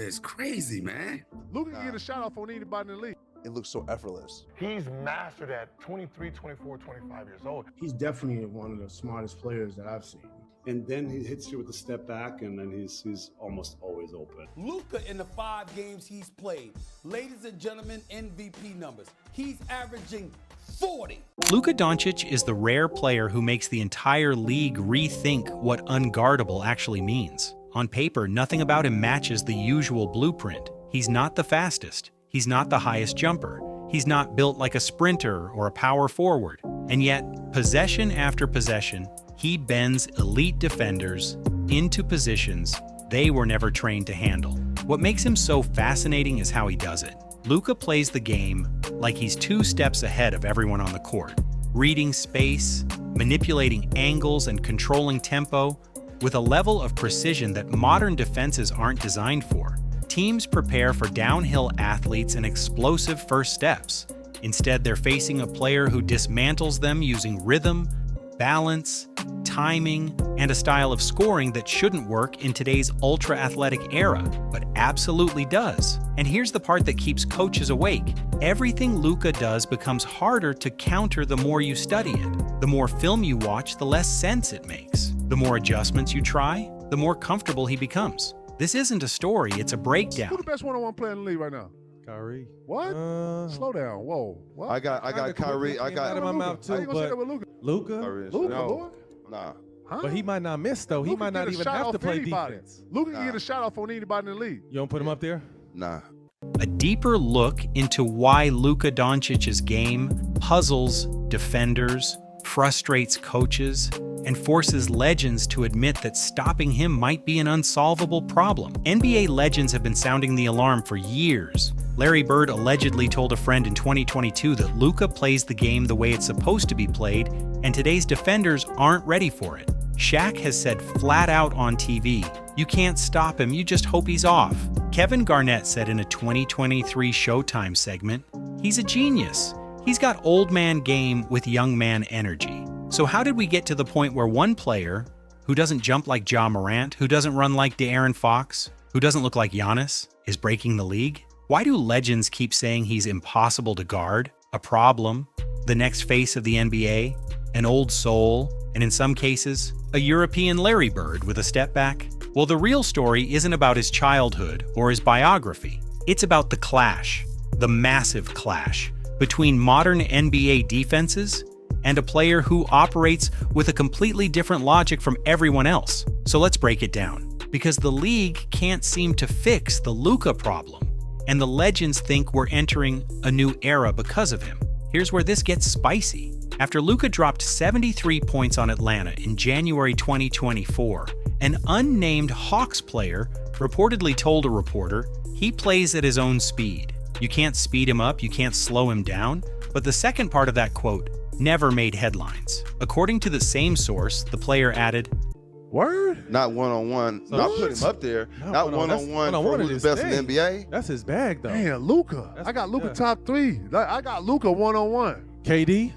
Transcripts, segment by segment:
is crazy, man. Luka can get a shot off on anybody in the league. It looks so effortless. He's mastered at 23, 24, 25 years old. He's definitely one of the smartest players that I've seen. And then he hits you with the step back, and then he's almost always open. Luka in the 5 games he's played, ladies and gentlemen, MVP numbers. He's averaging 40. Luka Doncic is the rare player who makes the entire league rethink what unguardable actually means. On paper, nothing about him matches the usual blueprint. He's not the fastest. He's not the highest jumper. He's not built like a sprinter or a power forward. And yet, possession after possession, he bends elite defenders into positions they were never trained to handle. What makes him so fascinating is how he does it. Luka plays the game like he's 2 steps ahead of everyone on the court, reading space, manipulating angles, and controlling tempo with a level of precision that modern defenses aren't designed for. Teams prepare for downhill athletes and explosive first steps. Instead, they're facing a player who dismantles them using rhythm, balance, timing, and a style of scoring that shouldn't work in today's ultra-athletic era, but absolutely does. And here's the part that keeps coaches awake. Everything Luka does becomes harder to counter the more you study it. The more film you watch, the less sense it makes. The more adjustments you try, the more comfortable he becomes. This isn't a story, it's a breakdown. Who the best one-on-one player in the league right now? Kyrie. What? Slow down. Whoa. What? I got Kyrie. I got in my mouth How too, you gonna say but that with Luka? Luka. Luka, no, boy? nah. Huh? But he might not miss though. He Luka might not get a even shot have off to play anybody. defense. Luka can get a shot off on anybody in the league. You don't put him up there? Nah. A deeper look into why Luka Doncic's game puzzles defenders, frustrates coaches, and forces legends to admit that stopping him might be an unsolvable problem. NBA legends have been sounding the alarm for years. Larry Bird allegedly told a friend in 2022 that Luka plays the game the way it's supposed to be played, and today's defenders aren't ready for it. Shaq has said flat out on TV, "You can't stop him, you just hope he's off." Kevin Garnett said in a 2023 Showtime segment, "He's a genius. He's got old man game with young man energy." So how did we get to the point where one player, who doesn't jump like Ja Morant, who doesn't run like De'Aaron Fox, who doesn't look like Giannis, is breaking the league? Why do legends keep saying he's impossible to guard, a problem, the next face of the NBA, an old soul, and in some cases, a European Larry Bird with a step back? Well, the real story isn't about his childhood or his biography. It's about the clash, the massive clash, between modern NBA defenses and a player who operates with a completely different logic from everyone else. So let's break it down. Because the league can't seem to fix the Luka problem, and the legends think we're entering a new era because of him. Here's where this gets spicy. After Luka dropped 73 points on Atlanta in January 2024, an unnamed Hawks player reportedly told a reporter he plays at his own speed. You can't speed him up, you can't slow him down. But the second part of that quote never made headlines. According to the same source, the player added, Word? Not one-on-one. So Not what? put him up there. No, Not no, that's one-on-one one-on-one for is who's the his best in the thing. NBA. That's his bag though. Man, Luka. I got Luka top 3. I got Luka one-on-one. KD?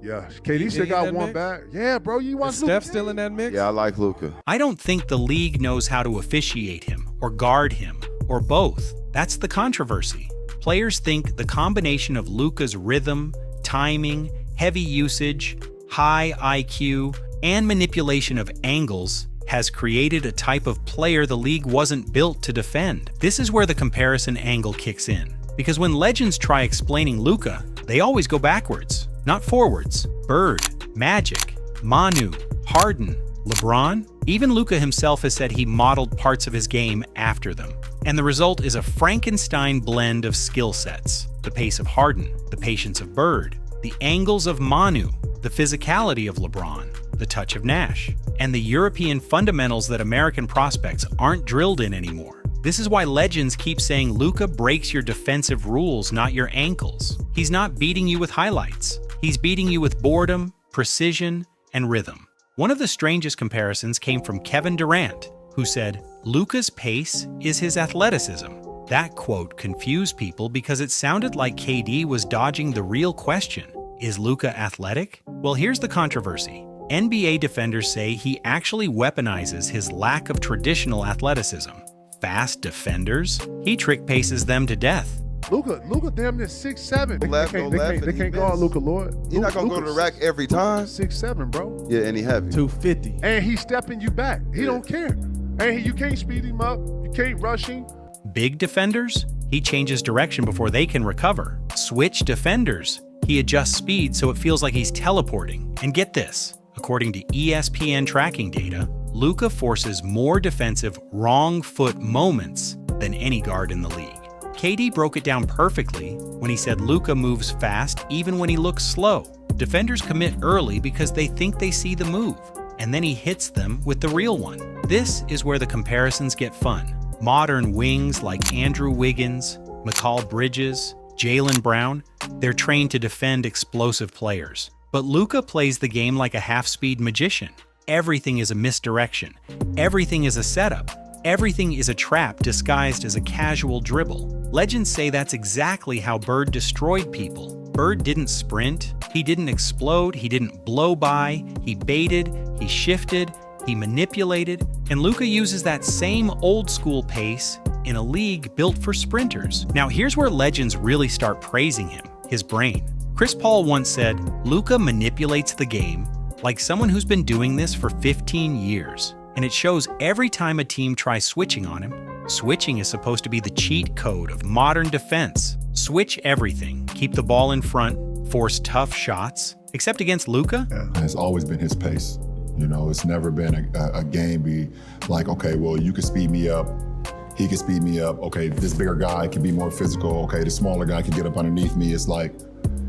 Yeah, KD He still in got that one mix? back. Yeah, bro, you watch Is Luka. Steph still in that mix? Yeah, I like Luka. I don't think the league knows how to officiate him, or guard him, or both. That's the controversy. Players think the combination of Luka's rhythm, timing, heavy usage, high IQ, and manipulation of angles has created a type of player the league wasn't built to defend. This is where the comparison angle kicks in. Because when legends try explaining Luka, they always go backwards, not forwards. Bird, Magic, Manu, Harden, LeBron, even Luka himself has said he modeled parts of his game after them. And the result is a Frankenstein blend of skill sets. The pace of Harden, the patience of Bird, the angles of Manu, the physicality of LeBron, the touch of Nash, and the European fundamentals that American prospects aren't drilled in anymore. This is why legends keep saying Luka breaks your defensive rules, not your ankles. He's not beating you with highlights. He's beating you with boredom, precision, and rhythm. One of the strangest comparisons came from Kevin Durant, who said, "Luka's pace is his athleticism." That quote confused people because it sounded like KD was dodging the real question. Is Luka athletic? Well, here's the controversy. NBA defenders say he actually weaponizes his lack of traditional athleticism. fast defenders, he trick paces them to death. Luka damn near 6'7". They can't guard miss. Luka, Lord. You're not gonna go to the rack every time. 6'7", bro. Yeah, and he heavy. 250. And he's stepping you back. He don't care. And you can't speed him up. You can't rush him. Big defenders, he changes direction before they can recover. Switch defenders, he adjusts speed so it feels like he's teleporting. And get this, according to ESPN tracking data, Luka forces more defensive wrong foot moments than any guard in the league. KD broke it down perfectly when he said Luka moves fast even when he looks slow. Defenders commit early because they think they see the move, and then he hits them with the real one. This is where the comparisons get fun. Modern wings like Andrew Wiggins, Mikal Bridges, Jaylen Brown, they're trained to defend explosive players. But Luka plays the game like a half-speed magician. Everything is a misdirection. Everything is a setup. Everything is a trap disguised as a casual dribble. Legends say that's exactly how Bird destroyed people. Bird didn't sprint, he didn't explode, he didn't blow by, he baited, he shifted, he manipulated, and Luka uses that same old-school pace in a league built for sprinters. Now here's where legends really start praising him, his brain. Chris Paul once said, Luka manipulates the game like someone who's been doing this for 15 years. And it shows every time a team tries switching on him. Switching is supposed to be the cheat code of modern defense. Switch everything, keep the ball in front, force tough shots. Except against Luka, it's always been his pace. You know, it's never been a game be like, okay, well, you can speed me up, he can speed me up. Okay, this bigger guy can be more physical. Okay, the smaller guy can get up underneath me. It's like,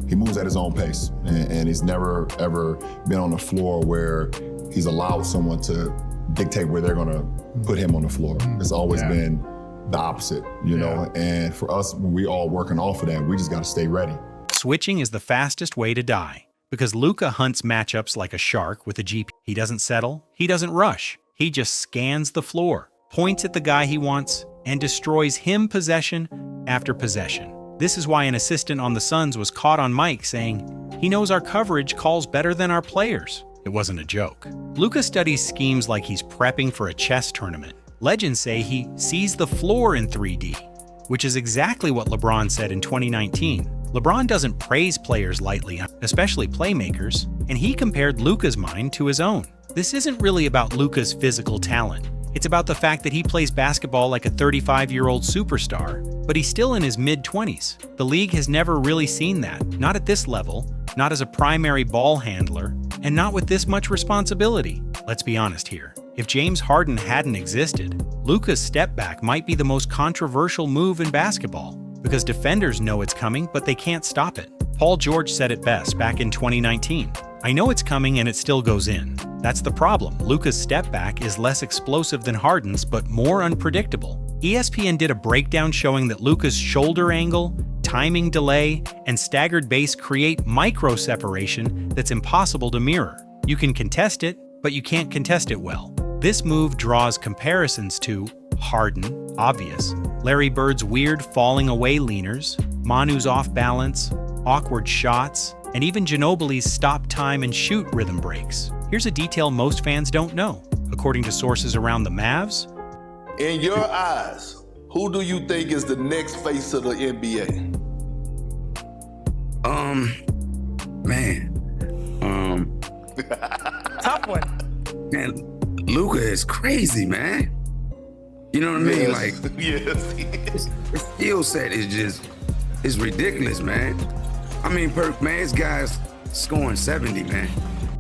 he moves at his own pace. And he's never, ever been on the floor where he's allowed someone to dictate where they're gonna put him on the floor. It's always been the opposite, you know? And for us, when we all working off of that, we just gotta stay ready. switching is the fastest way to die. Because Luka hunts matchups like a shark with a GP. He doesn't settle, he doesn't rush. He just scans the floor, points at the guy he wants, and destroys him possession after possession. This is why an assistant on the Suns was caught on mic saying, "He knows our coverage calls better than our players." It wasn't a joke. Luka studies schemes like he's prepping for a chess tournament. Legends say he sees the floor in 3D, which is exactly what LeBron said in 2019. LeBron doesn't praise players lightly, especially playmakers, and he compared Luka's mind to his own. This isn't really about Luka's physical talent. It's about the fact that he plays basketball like a 35-year-old superstar, but he's still in his mid-20s. The league has never really seen that, not at this level, not as a primary ball handler, and not with this much responsibility. Let's be honest here. If James Harden hadn't existed, Luka's step back might be the most controversial move in basketball, because defenders know it's coming, but they can't stop it. Paul George said it best back in 2019. "I know it's coming and it still goes in. That's the problem. Luka's step back is less explosive than Harden's, but more unpredictable." ESPN did a breakdown showing that Luka's shoulder angle, timing delay, and staggered base create micro separation that's impossible to mirror. You can contest it, but you can't contest it well. This move draws comparisons to Harden, obvious, Larry Bird's weird falling away leaners, Manu's off balance, awkward shots, and even Ginobili's stop time and shoot rhythm breaks. Here's a detail most fans don't know. According to sources around the Mavs, in your eyes, who do you think is the next face of the NBA? Tough one. Man, Luka is crazy, man. You know what I mean? Like, yes. His skill set is just, it's ridiculous, man. I mean, this guy's scoring 70, man.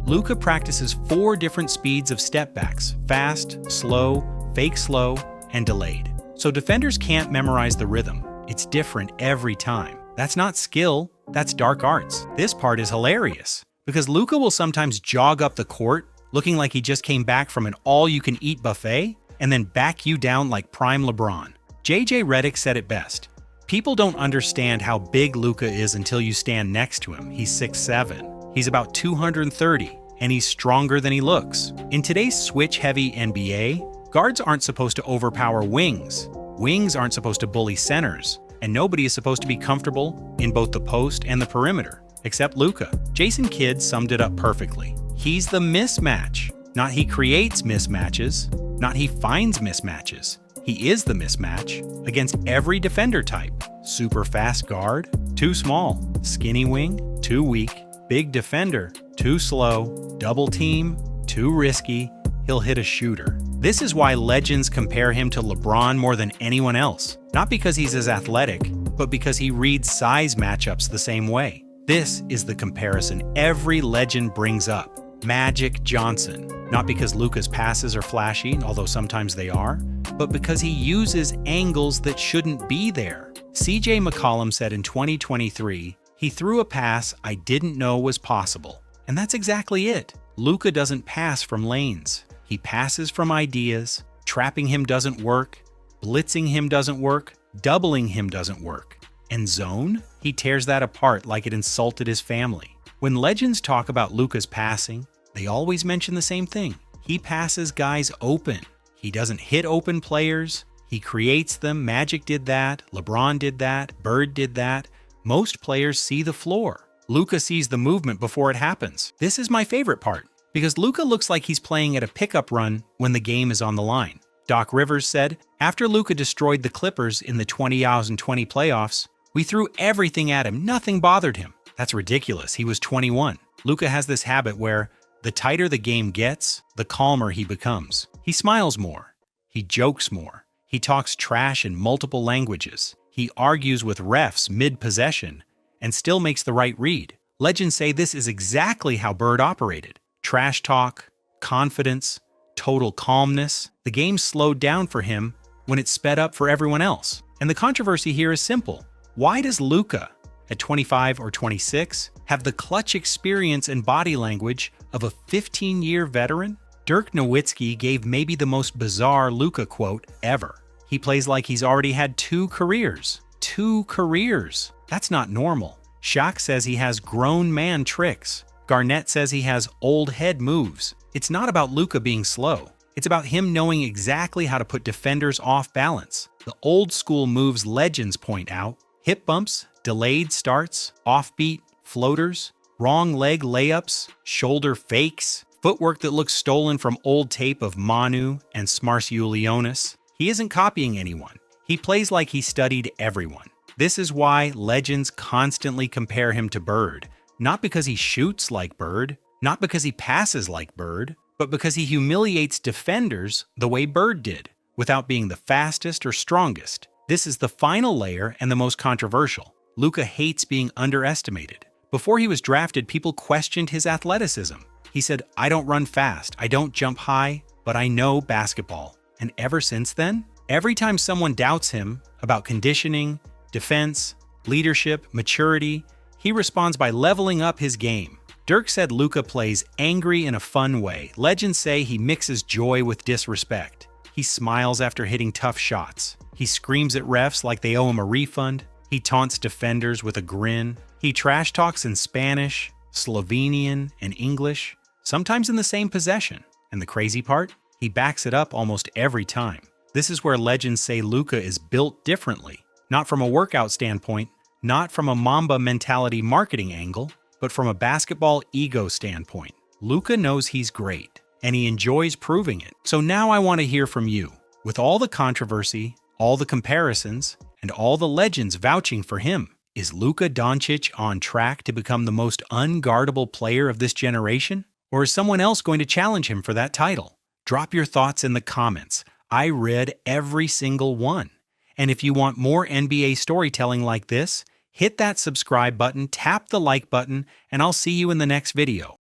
Luka practices 4 different speeds of step backs: fast, slow, fake slow, and delayed. So defenders can't memorize the rhythm. It's different every time. That's not skill, that's dark arts. This part is hilarious, because Luka will sometimes jog up the court looking like he just came back from an all-you-can-eat buffet and then back you down like prime LeBron. JJ Redick said it best. "People don't understand how big Luka is until you stand next to him. He's 6'7". He's about 230, and he's stronger than he looks." In today's switch-heavy NBA, guards aren't supposed to overpower wings. Wings aren't supposed to bully centers, and nobody is supposed to be comfortable in both the post and the perimeter, except Luka. Jason Kidd summed it up perfectly. He's the mismatch. Not he creates mismatches, not he finds mismatches. He is the mismatch against every defender type. Super fast guard, too small. Skinny wing, too weak. Big defender, too slow. Double team, too risky. He'll hit a shooter. This is why legends compare him to LeBron more than anyone else. Not because he's as athletic, but because he reads size matchups the same way. This is the comparison every legend brings up. Magic Johnson. Not because Luka's passes are flashy, although sometimes they are, but because he uses angles that shouldn't be there. CJ McCollum said in 2023, he threw a pass I didn't know was possible. And that's exactly it. Luka doesn't pass from lanes. He passes from ideas. Trapping him doesn't work. Blitzing him doesn't work. Doubling him doesn't work. And zone? He tears that apart like it insulted his family. When legends talk about Luka's passing, they always mention the same thing. He passes guys open. He doesn't hit open players. He creates them. Magic did that. LeBron did that. Bird did that. Most players see the floor. Luka sees the movement before it happens. This is my favorite part, because Luka looks like he's playing at a pickup run when the game is on the line. Doc Rivers said, after Luka destroyed the Clippers in the 2020 playoffs, we threw everything at him. Nothing bothered him. That's ridiculous. He was 21. Luka has this habit where the tighter the game gets, the calmer he becomes. He smiles more. He jokes more. He talks trash in multiple languages. He argues with refs mid-possession and still makes the right read. Legends say this is exactly how Bird operated. Trash talk, confidence, total calmness. The game slowed down for him when it sped up for everyone else. And the controversy here is simple. Why does Luka, at 25 or 26, have the clutch experience and body language of a 15-year veteran? Dirk Nowitzki gave maybe the most bizarre Luka quote ever. He plays like he's already had 2 careers. 2 careers. That's not normal. Shaq says he has grown man tricks. Garnett says he has old head moves. It's not about Luka being slow. It's about him knowing exactly how to put defenders off balance. The old school moves legends point out: hip bumps, delayed starts, offbeat, floaters, wrong leg layups, shoulder fakes, footwork that looks stolen from old tape of Manu and Smarciulionis. He isn't copying anyone. He plays like he studied everyone. This is why legends constantly compare him to Bird, not because he shoots like Bird, not because he passes like Bird, but because he humiliates defenders the way Bird did, without being the fastest or strongest. This is the final layer and the most controversial. Luka hates being underestimated. Before he was drafted, people questioned his athleticism. He said, "I don't run fast, I don't jump high, but I know basketball." And ever since then, every time someone doubts him about conditioning, defense, leadership, maturity, he responds by leveling up his game. Dirk said Luka plays angry in a fun way. Legends say he mixes joy with disrespect. He smiles after hitting tough shots. He screams at refs like they owe him a refund. He taunts defenders with a grin. He trash talks in Spanish, Slovenian, and English, sometimes in the same possession. And the crazy part? He backs it up almost every time. This is where legends say Luka is built differently, not from a workout standpoint, not from a Mamba mentality marketing angle, but from a basketball ego standpoint. Luka knows he's great, and he enjoys proving it. So now I want to hear from you. With all the controversy, all the comparisons, and all the legends vouching for him, is Luka Doncic on track to become the most unguardable player of this generation? Or is someone else going to challenge him for that title? Drop your thoughts in the comments. I read every single one. And if you want more NBA storytelling like this, hit that subscribe button, tap the like button, and I'll see you in the next video.